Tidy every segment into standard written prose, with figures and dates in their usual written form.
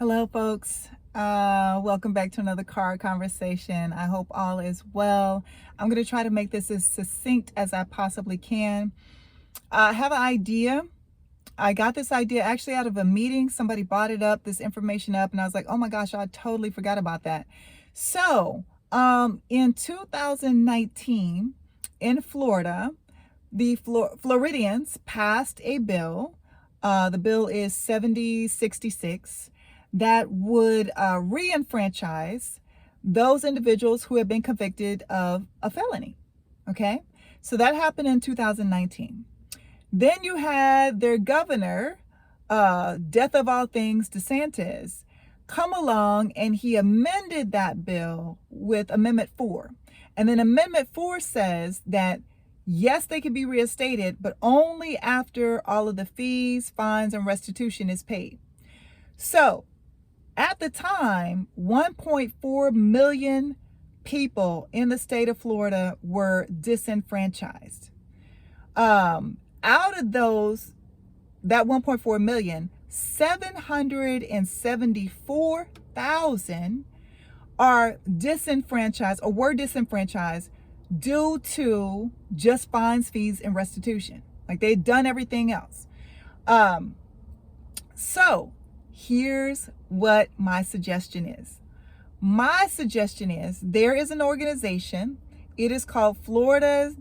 Hello, folks. Welcome back to another car conversation. I hope all is well. I'm going to try to make this as succinct as I possibly can. I have an idea. I got this idea actually out of a meeting. Somebody brought it up, this information up, and I was like, oh my gosh, I totally forgot about that. So, in 2019, in Florida, the Floridians passed a bill. The bill is 7066 that would re-enfranchise those individuals who have been convicted of a felony. Okay, so that happened in 2019. Then you had their governor, death of all things, DeSantis, come along and he amended that bill with Amendment 4. And then Amendment 4 says that yes, they can be reinstated, but only after all of the fees, fines, and restitution is paid. So at the time, 1.4 million people in the state of Florida were disenfranchised. Out of those, that 1.4 million, 774,000 are disenfranchised or were disenfranchised due to just fines, fees, and restitution. Like they'd done everything else. So here's what my suggestion is. My suggestion is there is an organization. It is called Florida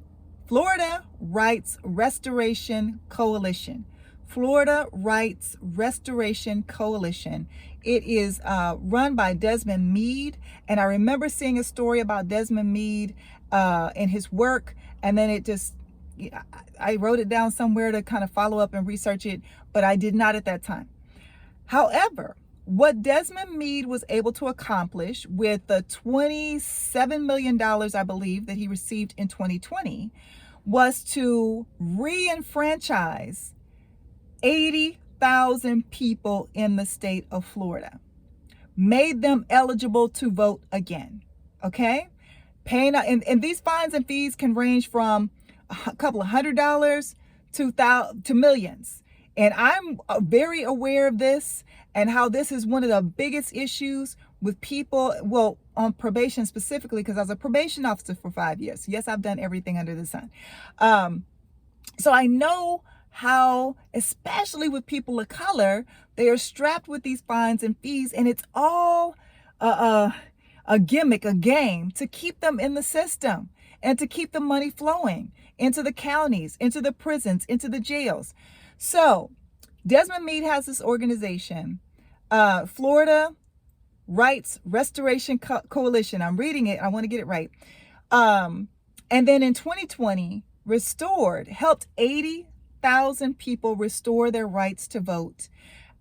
Rights Restoration Coalition. Florida Rights Restoration Coalition. It is run by Desmond Meade. And I remember seeing a story about Desmond Meade and his work. And then I wrote it down somewhere to kind of follow up and research it, but I did not at that time. However, what Desmond Meade was able to accomplish with the $27 million, I believe, that he received in 2020 was to re-enfranchise 80,000 people in the state of Florida, made them eligible to vote again. Okay? Paying, and these fines and fees can range from a couple of $100 to millions. And I'm very aware of this and how this is one of the biggest issues with people, well, on probation specifically, because I was a probation officer for 5 years. Yes, I've done everything under the sun. So I know how, especially with people of color, they are strapped with these fines and fees, and it's all a gimmick, a game to keep them in the system and to keep the money flowing into the counties, into the prisons, into the jails. So Desmond Meade has this organization, Florida Rights Restoration Coalition. I'm reading it. I want to get it right. And then in 2020, helped 80,000 people restore their rights to vote.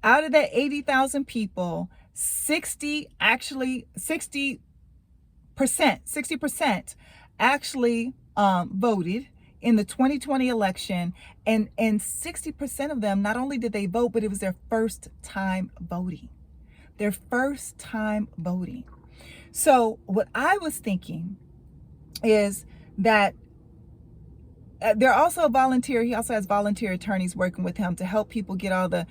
Out of that 80,000 people, 60% actually voted in the 2020 election, and 60% of them, not only did they vote, but it was their first time voting. Their first time voting. So what I was thinking is that they're also a volunteer. He also has volunteer attorneys working with him to help people get all the,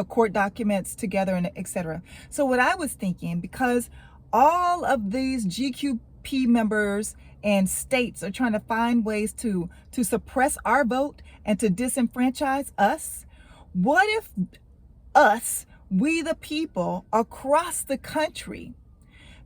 court documents together and etc. So what I was thinking, because all of these GQP members and states are trying to find ways to suppress our vote and to disenfranchise us, what if we the people across the country,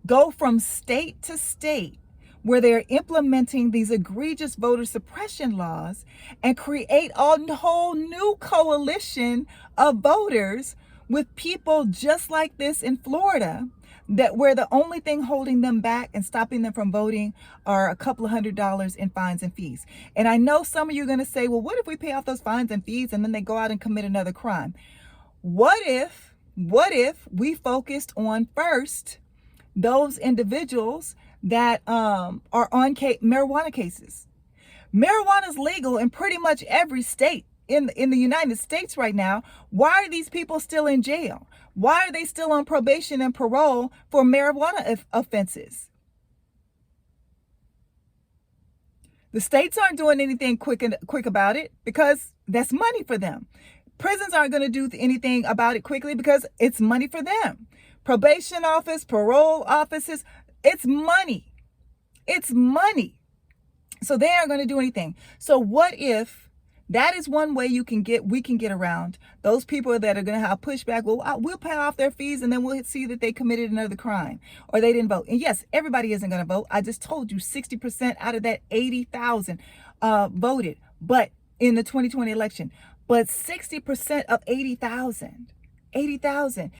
go from state to state where they're implementing these egregious voter suppression laws and create a whole new coalition of voters with people just like this in Florida, that where the only thing holding them back and stopping them from voting are a couple of $100 in fines and fees. And I know some of you are going to say, well, what if we pay off those fines and fees and then they go out and commit another crime? What if we focused on first those individuals that are on marijuana cases? Marijuana is legal in pretty much every state in the United States right now. Why are these people still in jail? Why are they still on probation and parole for marijuana offenses? The states aren't doing anything quick about it because that's money for them. Prisons aren't going to do anything about it quickly because it's money for them. Probation office, parole offices, it's money. It's money. So they aren't going to do anything. So what if that is one way we can get around those people that are going to have pushback? Well, we'll pay off their fees and then we'll see that they committed another crime or they didn't vote. And yes, everybody isn't going to vote. I just told you 60% out of that 80,000 voted, but in the 2020 election, but 60% of 80,000